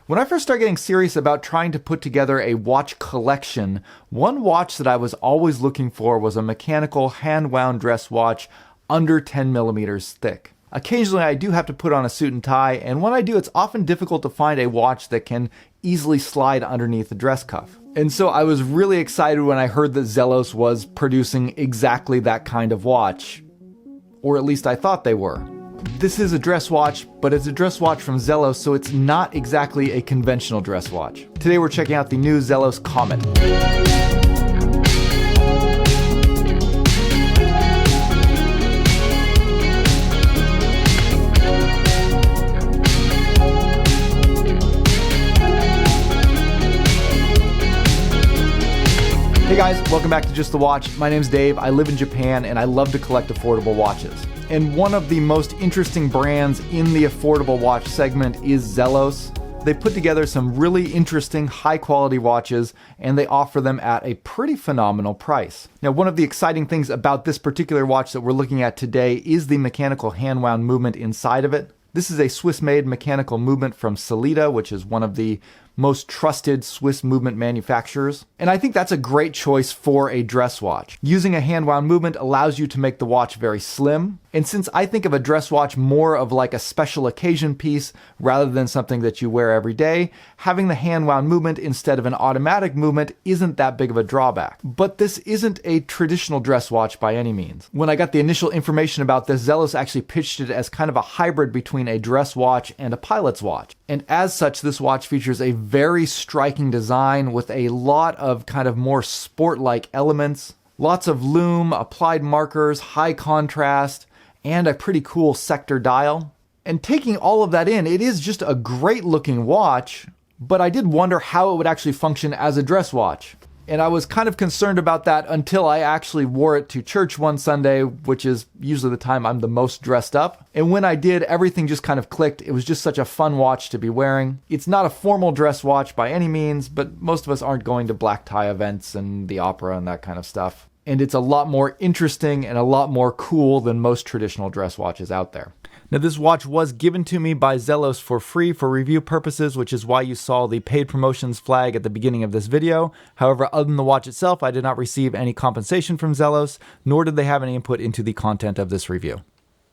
When I first started getting serious about trying to put together a watch collection, one watch that I was always looking for was a mechanical hand-wound dress watch under 10 millimeters thick. Occasionally I do have to put on a suit and tie, and when I do, it's often difficult to find a watch that can easily slide underneath the dress cuff. And so I was really excited when I heard that Zelos was producing exactly that kind of watch. Or at least I thought they were. This is a dress watch, but it's a dress watch from Zelos, so it's not exactly a conventional dress watch. Today we're checking out the new Zelos Comet. Hey guys, welcome back to Just the Watch. My name's Dave, I live in Japan, and I love to collect affordable watches. And one of the most interesting brands in the affordable watch segment is Zelos. They put together some really interesting high quality watches, and they offer them at a pretty phenomenal price. Now, one of the exciting things about this particular watch that we're looking at today is the mechanical hand-wound movement inside of it. This is a Swiss-made mechanical movement from Sellita, which is one of the most trusted Swiss movement manufacturers. And I think that's a great choice for a dress watch. Using a hand-wound movement allows you to make the watch very slim. And since I think of a dress watch more of like a special occasion piece rather than something that you wear every day, having the hand-wound movement instead of an automatic movement isn't that big of a drawback. But this isn't a traditional dress watch by any means. When I got the initial information about this, Zelos actually pitched it as kind of a hybrid between a dress watch and a pilot's watch. And as such, this watch features a very striking design with a lot of kind of more sport-like elements, lots of lume, applied markers, high contrast, and a pretty cool sector dial. And taking all of that in, it is just a great looking watch, but I did wonder how it would actually function as a dress watch. And I was kind of concerned about that until I actually wore it to church one Sunday, which is usually the time I'm the most dressed up. And when I did, everything just kind of clicked. It was just such a fun watch to be wearing. It's not a formal dress watch by any means, but most of us aren't going to black tie events and the opera and that kind of stuff. And it's a lot more interesting and a lot more cool than most traditional dress watches out there. Now, this watch was given to me by Zelos for free for review purposes, which is why you saw the paid promotions flag at the beginning of this video. However, other than the watch itself, I did not receive any compensation from Zelos, nor did they have any input into the content of this review.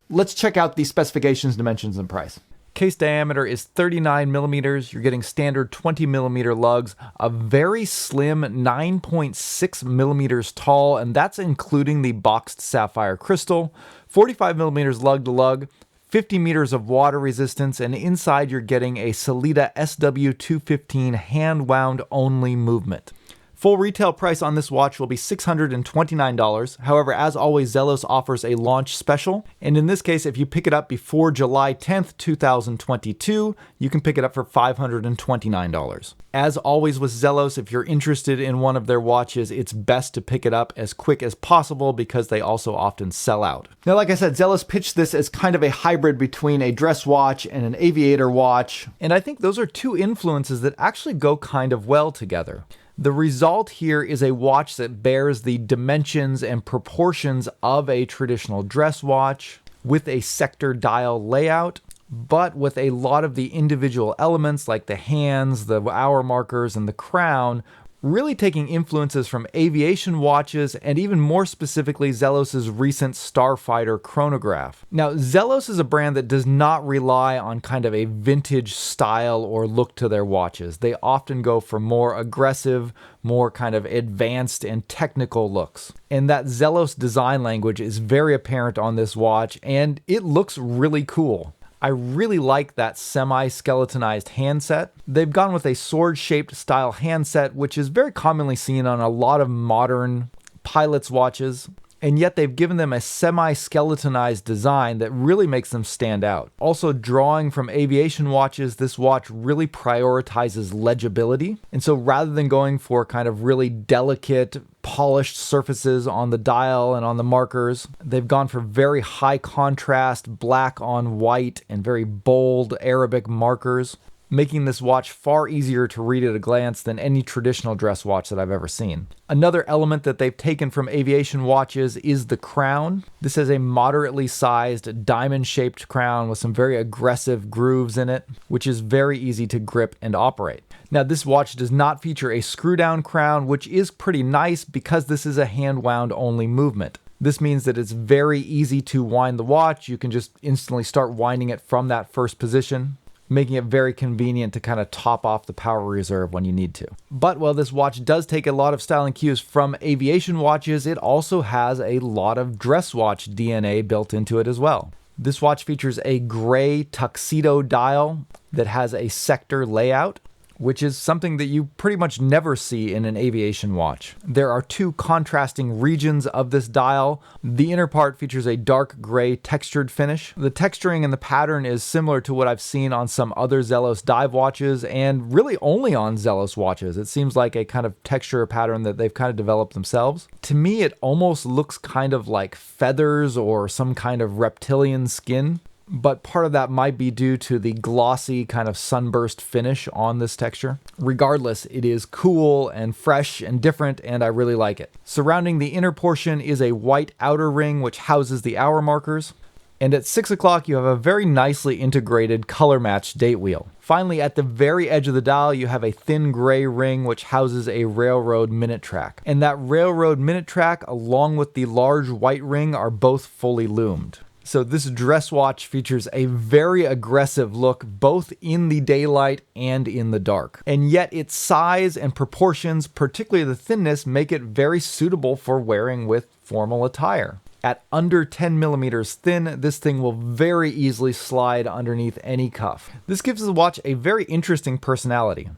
Let's check out the specifications, dimensions, and price. Case diameter is 39 millimeters. You're getting standard 20 millimeter lugs, a very slim 9.6 millimeters tall, and that's including the boxed sapphire crystal, 45 millimeters lug to lug, 50 meters of water resistance, and inside you're getting a Sellita SW215 hand-wound only movement. Full retail price on this watch will be $629. However, as always, Zelos offers a launch special. And in this case, if you pick it up before July 10th, 2022, you can pick it up for $529. As always with Zelos, if you're interested in one of their watches, it's best to pick it up as quick as possible because they also often sell out. Now, like I said, Zelos pitched this as kind of a hybrid between a dress watch and an aviator watch. And I think those are two influences that actually go kind of well together. The result here is a watch that bears the dimensions and proportions of a traditional dress watch with a sector dial layout, but with a lot of the individual elements like the hands, the hour markers, and the crown really taking influences from aviation watches and even more specifically Zelos's recent Starfighter chronograph. Now, Zelos is a brand that does not rely on kind of a vintage style or look to their watches. They often go for more aggressive, more kind of advanced and technical looks. And that Zelos design language is very apparent on this watch, and it looks really cool. I really like that semi-skeletonized handset. They've gone with a sword-shaped style handset, which is very commonly seen on a lot of modern pilot's watches. And yet they've given them a semi-skeletonized design that really makes them stand out. Also, drawing from aviation watches, this watch really prioritizes legibility. And so rather than going for kind of really delicate, polished surfaces on the dial and on the markers, they've gone for very high contrast, black on white, and very bold Arabic markers. making this watch far easier to read at a glance than any traditional dress watch that I've ever seen. Another element that they've taken from aviation watches is the crown. This is a moderately sized diamond-shaped crown with some very aggressive grooves in it, which is very easy to grip and operate. Now, this watch does not feature a screw-down crown, which is pretty nice because this is a hand-wound only movement. This means that it's very easy to wind the watch. You can just instantly start winding it from that first position, making it very convenient to kind of top off the power reserve when you need to. But while this watch does take a lot of styling cues from aviation watches, it also has a lot of dress watch DNA built into it as well. This watch features a gray tuxedo dial that has a sector layout, which is something that you pretty much never see in an aviation watch. There are two contrasting regions of this dial. The inner part features a dark gray textured finish. The texturing and the pattern is similar to what I've seen on some other Zelos dive watches, and really only on Zelos watches. It seems like a kind of texture pattern that they've kind of developed themselves. To me, it almost looks kind of like feathers or some kind of reptilian skin. But part of that might be due to the glossy kind of sunburst finish on this texture. Regardless, it is cool and fresh and different, and I really like it. Surrounding the inner portion is a white outer ring which houses the hour markers. And at 6 o'clock, you have a very nicely integrated color-matched date wheel. Finally, at the very edge of the dial, you have a thin gray ring which houses a railroad minute track. And that railroad minute track, along with the large white ring, are both fully lumed. So this dress watch features a very aggressive look both in the daylight and in the dark. And yet its size and proportions, particularly the thinness, make it very suitable for wearing with formal attire. At under 10 millimeters thin, this thing will very easily slide underneath any cuff. This gives the watch a very interesting personality.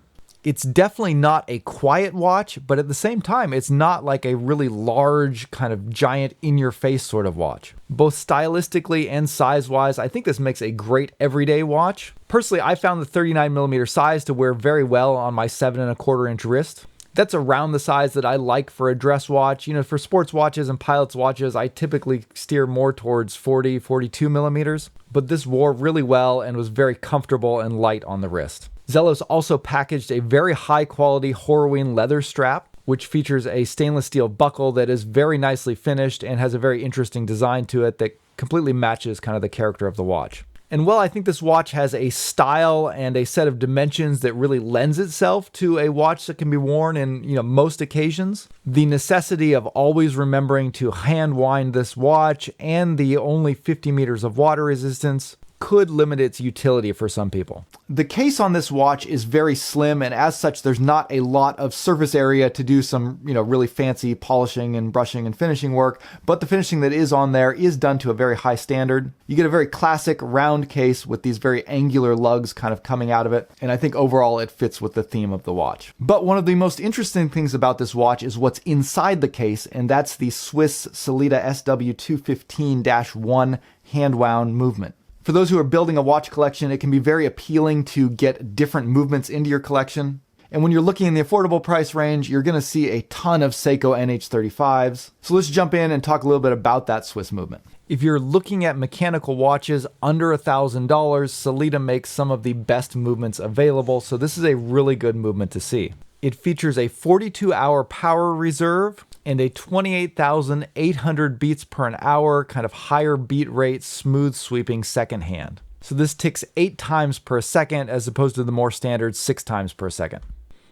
It's definitely not a quiet watch, but at the same time, it's not like a really large, kind of giant in-your-face sort of watch. Both stylistically and size-wise, I think this makes a great everyday watch. Personally, I found the 39mm size to wear very well on my 7¼ inch wrist. That's around the size that I like for a dress watch. You know, for sports watches and pilots watches, I typically steer more towards 42mm, but this wore really well and was very comfortable and light on the wrist. Zelos also packaged a very high quality Horween leather strap, which features a stainless steel buckle that is very nicely finished and has a very interesting design to it that completely matches kind of the character of the watch. And while I think this watch has a style and a set of dimensions that really lends itself to a watch that can be worn in, most occasions, the necessity of always remembering to hand wind this watch and the only 50 meters of water resistance could limit its utility for some people. The case on this watch is very slim, and as such, there's not a lot of surface area to do some, really fancy polishing and brushing and finishing work, but the finishing that is on there is done to a very high standard. You get a very classic round case with these very angular lugs kind of coming out of it, and I think overall it fits with the theme of the watch. But one of the most interesting things about this watch is what's inside the case, and that's the Swiss Sellita SW215-1 Handwound Movement. For those who are building a watch collection, it can be very appealing to get different movements into your collection. And when you're looking in the affordable price range, you're going to see a ton of Seiko NH35s. So let's jump in and talk a little bit about that Swiss movement. If you're looking at mechanical watches under $1,000, Sellita makes some of the best movements available, so this is a really good movement to see. It features a 42-hour power reserve and a 28,800 beats per an hour, kind of higher beat rate, smooth sweeping second hand. So this ticks 8 times per second as opposed to the more standard 6 times per second.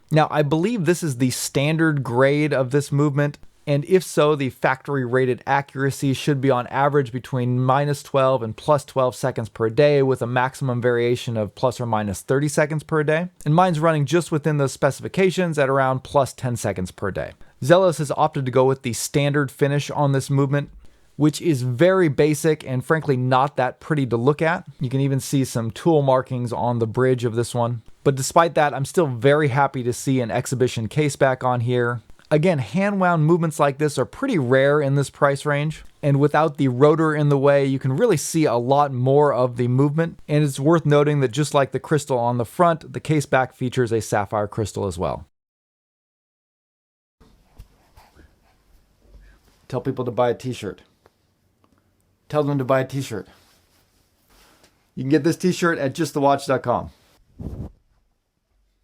Now, I believe this is the standard grade of this movement, and if so, the factory rated accuracy should be on average between -12 and +12 seconds per day, with a maximum variation of plus or minus 30 seconds per day. And mine's running just within those specifications at around +10 seconds per day. Zelos has opted to go with the standard finish on this movement, which is very basic and frankly not that pretty to look at. You can even see some tool markings on the bridge of this one. But despite that, I'm still very happy to see an exhibition case back on here. Again, hand-wound movements like this are pretty rare in this price range, and without the rotor in the way, you can really see a lot more of the movement. And it's worth noting that just like the crystal on the front, the case back features a sapphire crystal as well. Tell people to buy a t-shirt. Tell them to buy a t-shirt. You can get this t-shirt at justthewatch.com.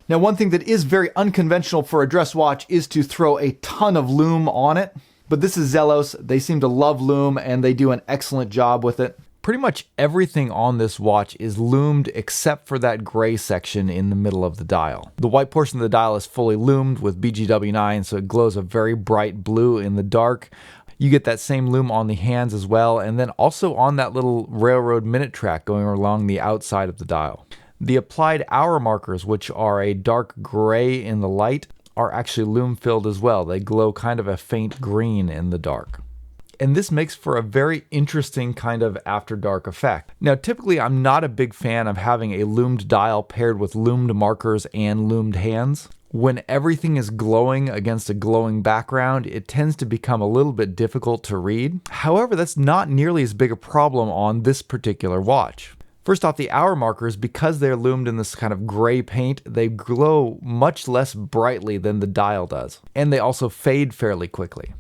Now, one thing that is very unconventional for a dress watch is to throw a ton of lume on it. But this is Zelos. They seem to love lume and they do an excellent job with it. Pretty much everything on this watch is lumed except for that gray section in the middle of the dial. The white portion of the dial is fully lumed with BGW9, so it glows a very bright blue in the dark. You get that same lume on the hands as well, and then also on that little railroad minute track going along the outside of the dial. The applied hour markers, which are a dark gray in the light, are actually lume filled as well. They glow kind of a faint green in the dark. And this makes for a very interesting kind of after dark effect. Now, typically I'm not a big fan of having a lumed dial paired with lumed markers and lumed hands. When everything is glowing against a glowing background, it tends to become a little bit difficult to read. However, that's not nearly as big a problem on this particular watch. First off, the hour markers, because they're lumed in this kind of gray paint, they glow much less brightly than the dial does. And they also fade fairly quickly.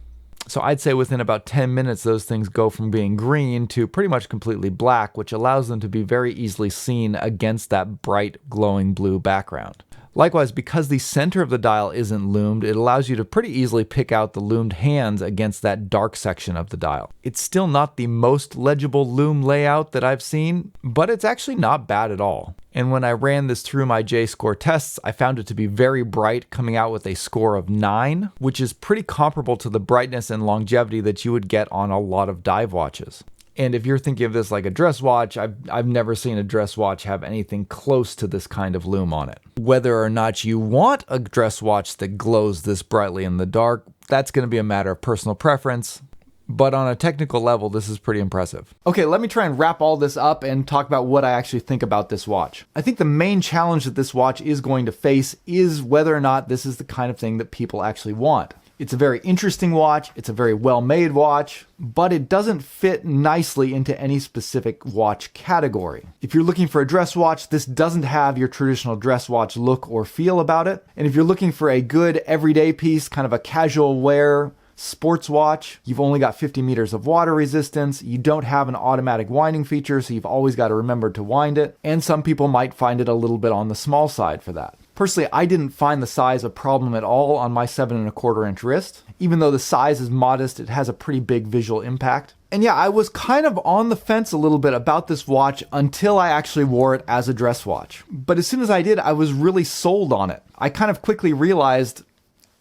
So I'd say within about 10 minutes, those things go from being green to pretty much completely black, which allows them to be very easily seen against that bright glowing blue background. Likewise, because the center of the dial isn't lumed, it allows you to pretty easily pick out the lumed hands against that dark section of the dial. It's still not the most legible lume layout that I've seen, but it's actually not bad at all. And when I ran this through my J-score tests, I found it to be very bright, coming out with a score of 9, which is pretty comparable to the brightness and longevity that you would get on a lot of dive watches. And if you're thinking of this like a dress watch, I've never seen a dress watch have anything close to this kind of lume on it. Whether or not you want a dress watch that glows this brightly in the dark, that's going to be a matter of personal preference. But on a technical level, this is pretty impressive. Okay, let me try and wrap all this up and talk about what I actually think about this watch. I think the main challenge that this watch is going to face is whether or not this is the kind of thing that people actually want. It's a very interesting watch, it's a very well-made watch, but it doesn't fit nicely into any specific watch category. If you're looking for a dress watch, this doesn't have your traditional dress watch look or feel about it. And if you're looking for a good everyday piece, kind of a casual wear sports watch, you've only got 50 meters of water resistance, you don't have an automatic winding feature, so you've always got to remember to wind it, and some people might find it a little bit on the small side for that. Personally, I didn't find the size a problem at all on my 7¼ inch wrist. Even though the size is modest, it has a pretty big visual impact. And yeah, I was kind of on the fence a little bit about this watch until I actually wore it as a dress watch. But as soon as I did, I was really sold on it. I kind of quickly realized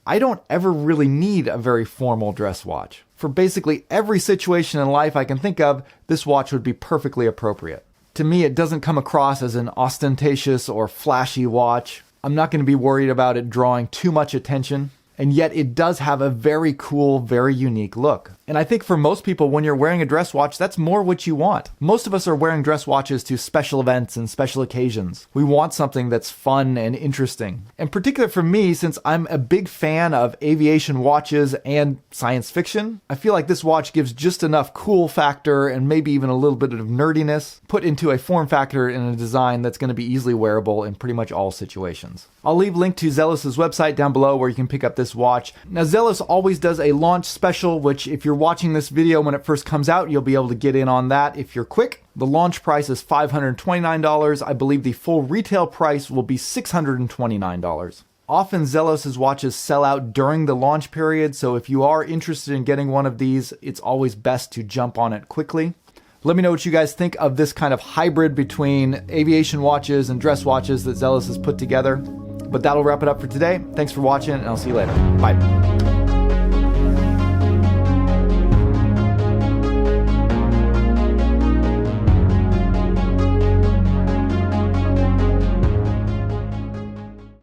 I don't ever really need a very formal dress watch. For basically every situation in life I can think of, this watch would be perfectly appropriate. To me, it doesn't come across as an ostentatious or flashy watch. I'm not going to be worried about it drawing too much attention, and yet it does have a very cool, very unique look. And I think for most people, when you're wearing a dress watch, that's more what you want. Most of us are wearing dress watches to special events and special occasions. We want something that's fun and interesting. And particularly for me, since I'm a big fan of aviation watches and science fiction, I feel like this watch gives just enough cool factor and maybe even a little bit of nerdiness put into a form factor in a design that's going to be easily wearable in pretty much all situations. I'll leave a link to Zelos' website down below where you can pick up this watch. Now, Zelos always does a launch special, which if you're watching this video when it first comes out, you'll be able to get in on that if you're quick. The launch price is $529. I believe the full retail price will be $629. Often Zelos' watches sell out during the launch period, so if you are interested in getting one of these, it's always best to jump on it quickly. Let me know what you guys think of this kind of hybrid between aviation watches and dress watches that Zelos has put together. But that'll wrap it up for today. Thanks for watching, and I'll see you later. Bye.